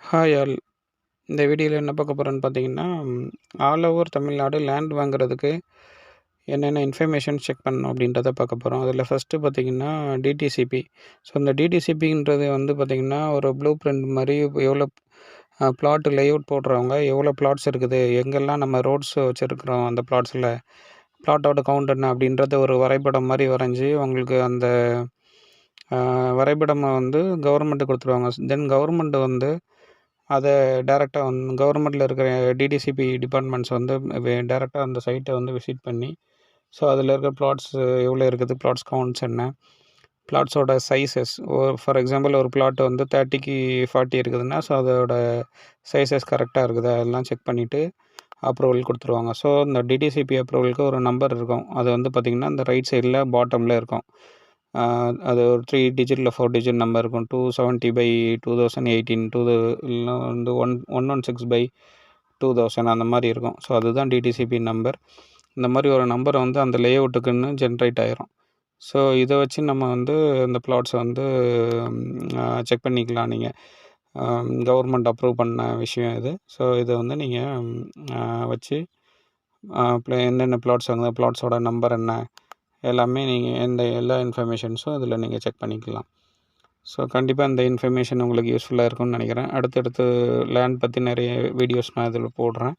Hi all. இந்த வீடியோவில் என்ன பார்க்க போகிறோன்னு பார்த்தீங்கன்னா, ஆல் ஓவர் தமிழ்நாடு லேண்ட் வாங்குறதுக்கு என்னென்ன இன்ஃபர்மேஷன் செக் பண்ணணும் அப்படின்றத பார்க்க போகிறோம். அதில் ஃபஸ்ட்டு பார்த்தீங்கன்னா டிடிசிபி. ஸோ இந்த டிடிசிபின்றது வந்து பார்த்திங்கன்னா ஒரு ப்ளூ பிரிண்ட் மாதிரி எவ்வளோ பிளாட் லேஅவுட் போடுறவங்க எவ்வளோ பிளாட்ஸ் இருக்குது, எங்கெல்லாம் நம்ம ரோட்ஸ் வச்சுருக்குறோம், அந்த பிளாட்ஸில் பிளாட்டோட கவுண்ட் என்ன அப்படின்றத ஒரு வரைபடம் மாதிரி வரைஞ்சி உங்களுக்கு அந்த வரைபடம் வந்து கவர்மெண்ட்டுக்கு கொடுத்துருவாங்க. தென் கவர்மெண்ட் வந்து அதை டேரெக்டாக கவர்மெண்ட்டில் இருக்கிற டிடிசிபி டிபார்ட்மெண்ட்ஸ் வந்து டேரெக்டாக அந்த சைட்டை வந்து விசிட் பண்ணி, ஸோ அதில் இருக்கிற பிளாட்ஸ் எவ்வளோ இருக்குது, பிளாட்ஸ் கவுண்ட்ஸ் என்ன, பிளாட்ஸோட சைஸஸ். ஃபார் எக்ஸாம்பிள் ஒரு பிளாட் வந்து 30க்கு 40 இருக்குதுன்னா, ஸோ அதோட சைஸஸ் கரெக்டாக இருக்குதா அதெல்லாம் செக் பண்ணிவிட்டு அப்ரூவல் கொடுத்துருவாங்க. ஸோ இந்த டிடிசிபி அப்ரூவலுக்கு ஒரு நம்பர் இருக்கும். அது வந்து பார்த்திங்கன்னா இந்த ரைட் சைடில் பாட்டமில் இருக்கும். அது ஒரு 3 டிஜிட் இல்லை 4 டிஜிட் நம்பர் இருக்கும். 270/2018 இல்லைனா வந்து 116/2000 அந்த மாதிரி இருக்கும். ஸோ அதுதான் டிடிசிபி நம்பர். இந்த மாதிரி ஒரு நம்பர் வந்து அந்த லேஅவுட்டுக்குன்னு ஜென்ரேட் ஆயிரும். ஸோ இதை வச்சு நம்ம வந்து இந்த பிளாட்ஸை வந்து செக் பண்ணிக்கலாம். நீங்கள் கவர்மெண்ட் அப்ரூவ் பண்ண விஷயம் இது. ஸோ இதை வந்து நீங்கள் வச்சு என்னென்ன பிளாட்ஸ் வாங்குது, பிளாட்ஸோட நம்பர் என்ன, எல்லாமே நீங்கள் எல்லா இன்ஃபர்மேஷன்ஸும் இதில் நீங்கள் செக் பண்ணிக்கலாம். ஸோ கண்டிப்பாக இந்த இன்ஃபர்மேஷன் உங்களுக்கு யூஸ்ஃபுல்லாக இருக்கும்னு நினைக்கிறேன். அடுத்தடுத்து லேண்ட் பற்றி நிறைய வீடியோஸ் நான் இதில் போடுறேன்.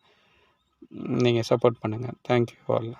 நீங்கள் சப்போர்ட் பண்ணுங்கள். Thank you all.